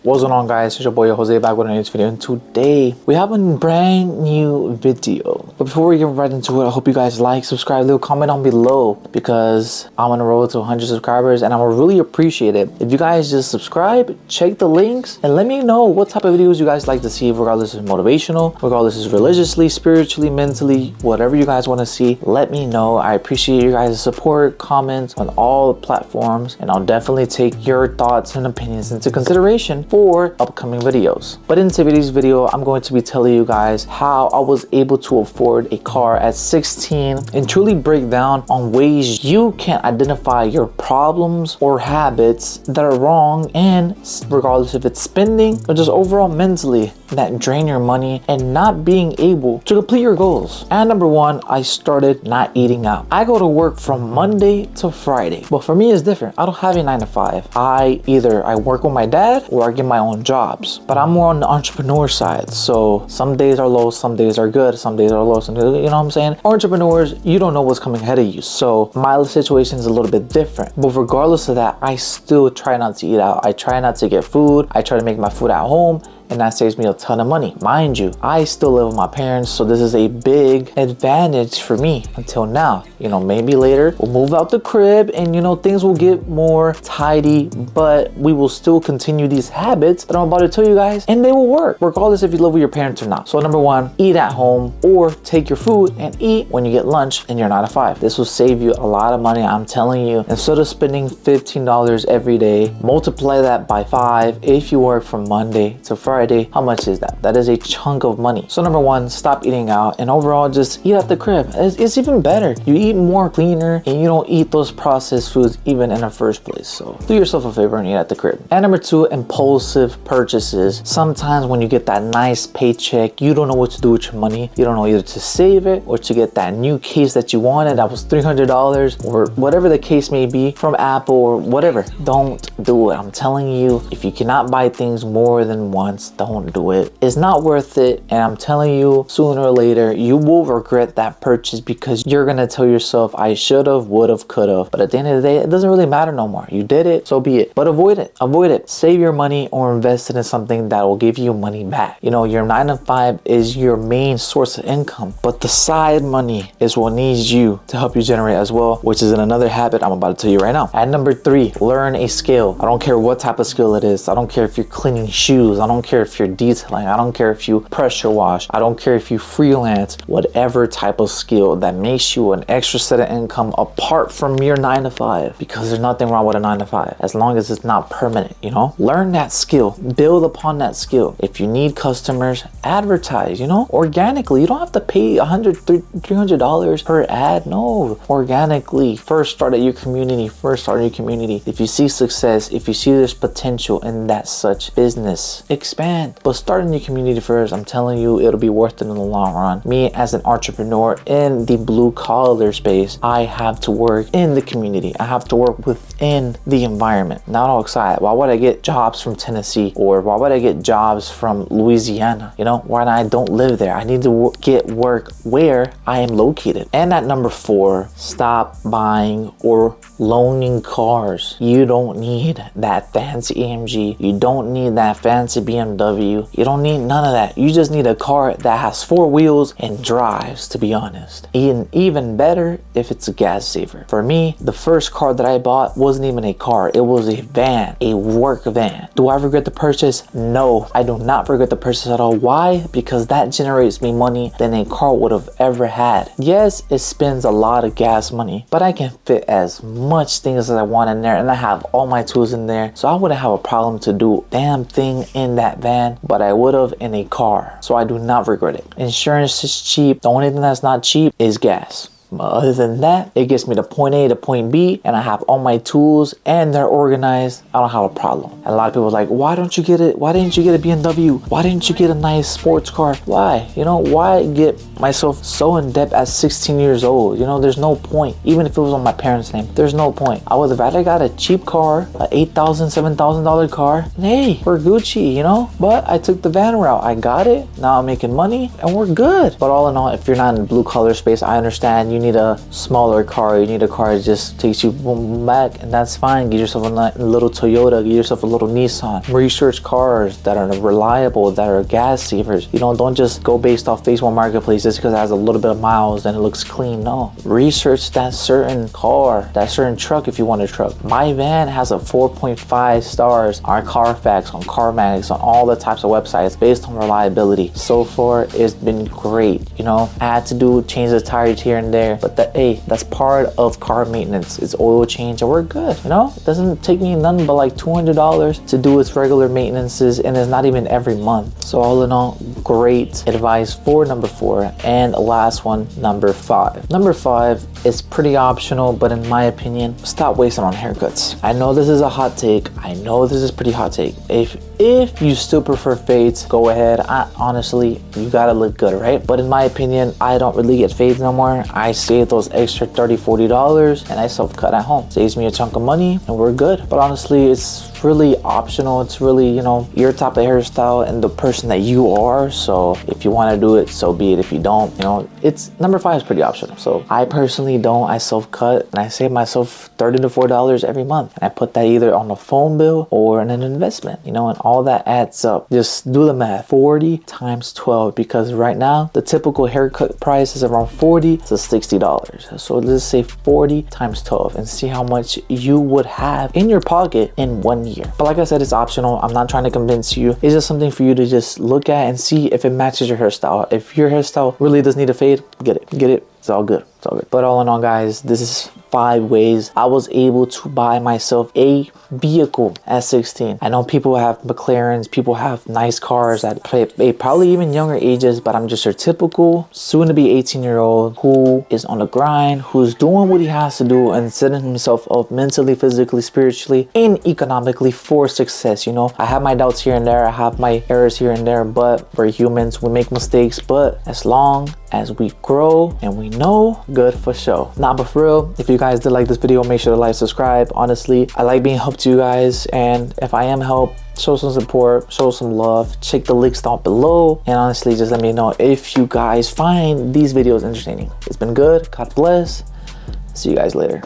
What's going on, guys? It's your boy Jose back with another video, and today we have a brand new video. But before we get right into it, I hope you guys like, subscribe, leave a comment down below, because I'm on the road to 100 subscribers and I would really appreciate it if you guys just subscribe, check the links, and let me know what type of videos you guys like to see, regardless if it's motivational, regardless if it's religiously, spiritually, mentally, whatever you guys want to see. Let me know. I appreciate you guys' support, comments on all the platforms, and I'll definitely take your thoughts and opinions into consideration for upcoming videos. But in today's video, I'm going to be telling you guys how I was able to afford a car at 16 and truly break down on ways you can identify your problems or habits that are wrong, and regardless if it's spending or just overall mentally, that drain your money and not being able to complete your goals. And number one, I started not eating out. I go to work from Monday to Friday, but for me it's different. I don't have a 9 to 5. I work with my dad or I get my own jobs, but I'm more on the entrepreneur side. So some days are low, some days are good, some days are low, some days, you know what I'm saying? Entrepreneurs, you don't know what's coming ahead of you. So my situation is a little bit different, but regardless of that, I still try not to eat out. I try not to get food. I try to make my food at home, and that saves me a ton of money. Mind you, I still live with my parents, so this is a big advantage for me until now. You know, maybe later we'll move out the crib and, you know, things will get more tidy, but we will still continue these habits that I'm about to tell you guys, and they will work regardless if you live with your parents or not. So number one, eat at home or take your food and eat when you get lunch in your 9 to 5. This will save you a lot of money, I'm telling you. Instead of spending $15 every day, multiply that by 5 if you work from Monday to Friday. How much is that? That is a chunk of money. So number one, stop eating out, and overall just eat at the crib. It's even better. You eat more cleaner and you don't eat those processed foods even in the first place. So do yourself a favor and eat at the crib. And number two, impulsive purchases. Sometimes when you get that nice paycheck, you don't know what to do with your money. You don't know either to save it or to get that new case that you wanted that was $300 or whatever the case may be from Apple or whatever. Don't do it. I'm telling you, if you cannot buy things more than once, don't do it. It's not worth it, and I'm telling you, sooner or later you will regret that purchase, because you're gonna tell yourself, I should have, would have, could have. But at the end of the day, it doesn't really matter no more. You did it, so be it. But avoid it. Save your money or invest it in something that will give you money back. You know, your 9 to 5 is your main source of income, but the side money is what needs you to help you generate as well, which is another habit I'm about to tell you right now. And number three, learn a skill. I don't care what type of skill it is. I don't care if you're cleaning shoes. I don't care if you're detailing. I don't care if you pressure wash. I don't care if you freelance. Whatever type of skill that makes you an extra set of income apart from your 9 to 5, because there's nothing wrong with a 9 to 5 as long as it's not permanent. You know, learn that skill, build upon that skill. If you need customers, advertise, you know, organically. You don't have to pay $100, $300 per ad. No, organically. First start at your community. If you see success, if you see there's potential in that such business, expand, but start in your community first. I'm telling you, it'll be worth it in the long run. Me as an entrepreneur in the blue collar space, I have to work in the community. I have to work within the environment, not outside. Why would I get jobs from Tennessee, or why would I get jobs from Louisiana? You know, when I don't live there, I need to get work where I am located. And at number four, stop buying or loaning cars. You don't need that fancy AMG. You don't need that fancy BMW. You don't need none of that. You just need a car that has 4 wheels and drives, to be honest. Even better if it's a gas saver. For me, the first car that I bought wasn't even a car. It was a van, a work van. Do I regret the purchase? No, I do not regret the purchase at all. Why? Because that generates me money than a car would have ever had. Yes, it spends a lot of gas money, but I can fit as much things as I want in there, and I have all my tools in there, so I wouldn't have a problem to do damn thing in that van, but I would have in a car. So I do not regret it. Insurance is cheap. The only thing that's not cheap is gas. Other than that, it gets me to point A to point B, and I have all my tools and they're organized. I don't have a problem. And a lot of people are like, why don't you get it? Why didn't you get a BMW? Why didn't you get a nice sports car? Why? You know, why get myself so in debt at 16 years old? You know, there's no point. Even if it was on my parents' name, there's no point. I would have rather got a cheap car, a $8,000, $7,000 car. And hey, we're Gucci, you know? But I took the van route. I got it. Now I'm making money and we're good. But all in all, if you're not in the blue collar space, I understand you you need a smaller car, you need a car that just takes you back, and that's fine. Get yourself a little Toyota, get yourself a little Nissan. Research cars that are reliable, that are gas savers. You know, don't just go based off Facebook Marketplace just because it has a little bit of miles and it looks clean. No, research that certain car, that certain truck if you want a truck. My van has a 4.5 stars on Carfax, on CarMax, on all the types of websites based on reliability. So far, it's been great. You know, I had to change the tires here and there, but that's part of car maintenance. It's oil change, and we're good. You know, it doesn't take me nothing but like $200 to do its regular maintenances, and it's not even every month. So all in all, great advice for number 4. And last one, number 5. Number 5 is pretty optional, but in my opinion, stop wasting on haircuts. I know this is a hot take. I know this is pretty hot take. If you still prefer fades, go ahead. Honestly, you gotta look good, right? But in my opinion, I don't really get fades no more. I save those extra $30, $40 and I self-cut at home. Saves me a chunk of money and we're good. But honestly, it's really optional. It's really, you know, your type of hairstyle and the person that you are. So if you want to do it, so be it. If you don't, you know, it's number 5 is pretty optional. So I personally don't. I self-cut and I save myself $30 to $40 every month. And I put that either on a phone bill or in an investment, you know, and all that adds up. Just do the math. 40 times 12, because right now the typical haircut price is around $40 to $60. So let's say 40 times 12 and see how much you would have in your pocket in 1 year. But like I said, it's optional. I'm not trying to convince you. It's just something for you to just look at and see if it matches your hairstyle. If your hairstyle really does need a fade, get it. It's all good. It's all good. But all in all, guys, this is 5 ways I was able to buy myself a vehicle at 16. I know people have McLarens, people have nice cars at probably even younger ages, but I'm just your typical soon to be 18-year-old who is on the grind, who's doing what he has to do and setting himself up mentally, physically, spiritually, and economically for success. You know, I have my doubts here and there, I have my errors here and there, but we're humans, we make mistakes, but as long as we grow and we know, good for sure. Nah, but for real, if you guys did like this video, make sure to like, subscribe. Honestly, I like being help to you guys, and if I am help, show some support, show some love, check the links down below, and honestly, just let me know if you guys find these videos entertaining. It's been good. God bless. See you guys later.